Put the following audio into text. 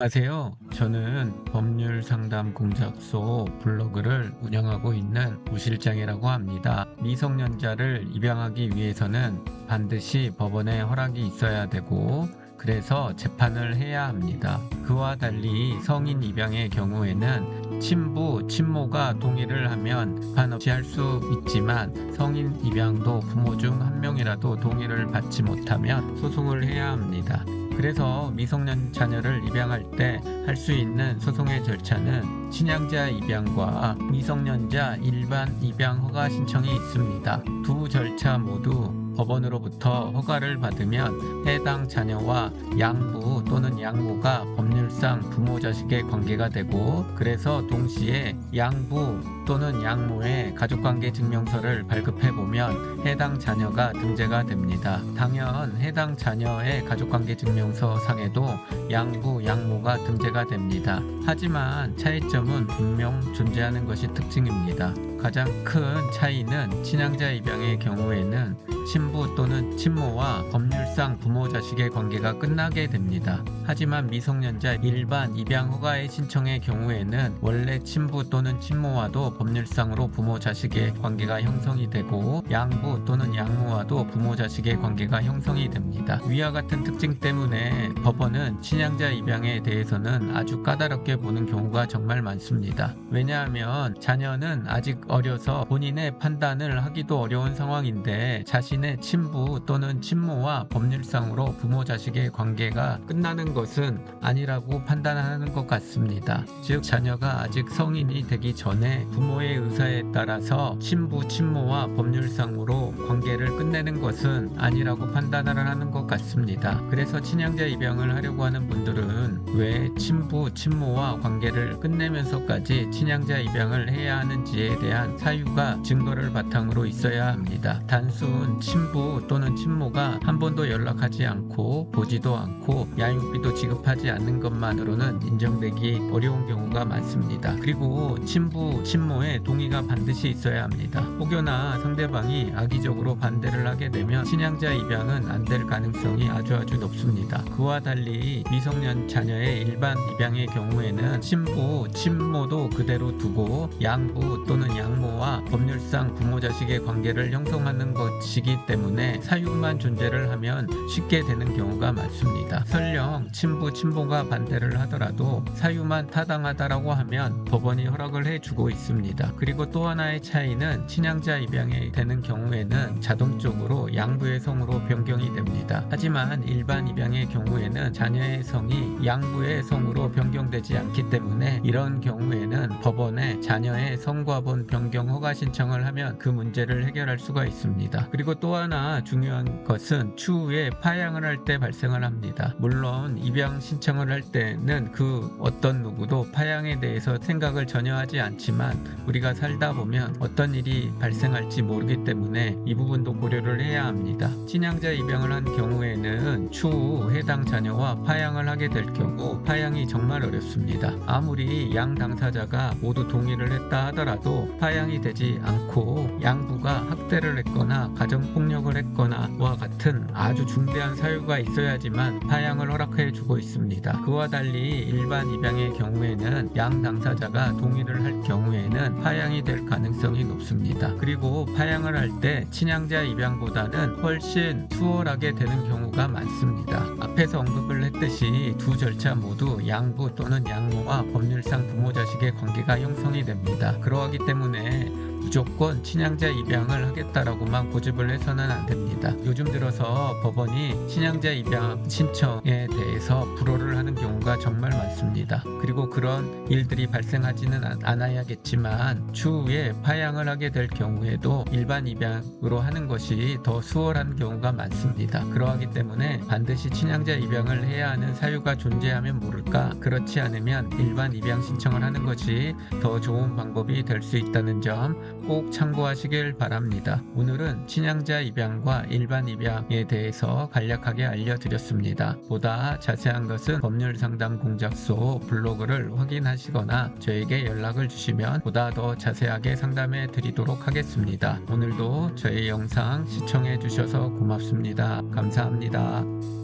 안녕하세요. 저는 법률 상담 공작소 블로그를 운영하고 있는 우 실장이라고 합니다. 미성년자를 입양하기 위해서는 반드시 법원의 허락이 있어야 되고 그래서 재판을 해야 합니다. 그와 달리 성인 입양의 경우에는 친부, 친모가 동의를 하면 재판 없이 할 수 있지만 성인 입양도 부모 중 한 명이라도 동의를 받지 못하면 소송을 해야 합니다. 그래서 미성년 자녀를 입양할 때 할 수 있는 소송의 절차는 친양자 입양과 미성년자 일반 입양 허가 신청이 있습니다. 두 절차 모두 법원으로부터 허가를 받으면 해당 자녀와 양부 또는 양모가 법률상 부모 자식의 관계가 되고, 그래서 동시에 양부 또는 양모의 가족관계 증명서를 발급해 보면 해당 자녀가 등재가 됩니다. 당연 해당 자녀의 가족관계 증명서 상에도 양부, 양모가 등재가 됩니다. 하지만 차이점은 분명 존재하는 것이 특징입니다. 가장 큰 차이는 친양자 입양의 경우에는 친부 또는 친모와 법률상 부모 자식의 관계가 끝나게 됩니다. 하지만 미성년자 일반 입양 허가의 신청의 경우에는 원래 친부 또는 친모와도 법률상으로 부모 자식의 관계가 형성이 되고 양부 또는 양모와도 부모 자식의 관계가 형성이 됩니다. 위와 같은 특징 때문에 법원은 친양자 입양에 대해서는 아주 까다롭게 보는 경우가 정말 많습니다. 왜냐하면 자녀는 아직 어려서 본인의 판단을 하기도 어려운 상황인데 자신의 친부 또는 친모와 법률상으로 부모 자식의 관계가 끝나는 것은 아니라고 판단하는 것 같습니다. 즉 자녀가 아직 성인이 되기 전에 부모의 의사에 따라서 친부, 친모와 법률상으로 관계를 끝내는 것은 아니라고 판단을 하는 것 같습니다. 그래서 친양자 입양을 하려고 하는 분들은 왜 친부, 친모와 관계를 끝내면서까지 친양자 입양을 해야 하는지에 대한 사유가 증거를 바탕으로 있어야 합니다. 단순 친부 또는 친모가 한 번도 연락하지 않고 보지도 않고 양육비도 지급하지 않는 것만으로는 인정되기 어려운 경우가 많습니다. 그리고 친부, 친모의 동의가 반드시 있어야 합니다. 혹여나 상대방이 악의적으로 반대를 하게 되면 친양자 입양은 안 될 가능성이 아주 높습니다. 그와 달리 미성년 자녀의 일반 입양의 경우에는 친부, 친모도 그대로 두고 양부 또는 양모와 법률상 부모 자식의 관계를 형성하는 것이기 때문에 사유만 존재를 하면 쉽게 되는 경우가 많습니다. 설령 친부, 친모가 반대를 하더라도 사유만 타당하다라고 하면 법원이 허락을 해주고 있습니다. 그리고 또 하나의 차이는 친양자 입양이 되는 경우에는 자동적으로 양부의 성으로 변경이 됩니다. 하지만 일반 입양의 경우에는 자녀의 성이 양부의 성으로 변경되지 않기 때문에 이런 경우에는 법원에 자녀의 성과본 변경 허가 신청을 하면 그 문제를 해결할 수가 있습니다. 그리고 또 하나 중요한 것은 추후에 파양을 할 때 발생을 합니다. 물론 입양 신청을 할 때는 그 어떤 누구도 파양에 대해서 생각을 전혀 하지 않지만 우리가 살다 보면 어떤 일이 발생할지 모르기 때문에 이 부분도 고려를 해야 합니다. 친양자 입양을 한 경우에는 추후 해당 자녀와 파양을 하게 될 경우 파양이 정말 어렵습니다. 아무리 양 당사자가 모두 동의를 했다 하더라도 파양이 되지 않고 양부가 학대를 했거나 가정폭력을 했거나와 같은 아주 중대한 사유가 있어야지만 파양을 허락해 주고 있습니다. 그와 달리 일반 입양의 경우에는 양 당사자가 동의를 할 경우에는 파양이 될 가능성이 높습니다. 그리고 파양을 할 때 친양자 입양보다는 훨씬 수월하게 되는 경우가 많습니다. 앞에서 언급을 했듯이 두 절차 모두 양부 또는 양모와 법률상 부모 자식의 관계가 형성이 됩니다. 그러하기 때문에 무조건 친양자 입양을 하겠다라고만 고집을 해서는 안 됩니다. 요즘 들어서 법원이 친양자 입양 신청에 대해서 불허를 하는 경우가 정말 많습니다. 그리고 그런 일들이 발생하지는 않아야겠지만 추후에 파양을 하게 될 경우에도 일반 입양으로 하는 것이 더 수월한 경우가 많습니다. 그러하기 때문에 반드시 친양자 입양을 해야 하는 사유가 존재하면 모를까, 그렇지 않으면 일반 입양 신청을 하는 것이 더 좋은 방법이 될 수 있다는 점 꼭 참고하시길 바랍니다. 오늘은 친양자 입양과 일반 입양에 대해서 간략하게 알려드렸습니다. 보다 자세한 것은 법률상담 공작소 블로그를 확인하시거나 저에게 연락을 주시면 보다 더 자세하게 상담해 드리도록 하겠습니다. 오늘도 저의 영상 시청해 주셔서 고맙습니다. 감사합니다.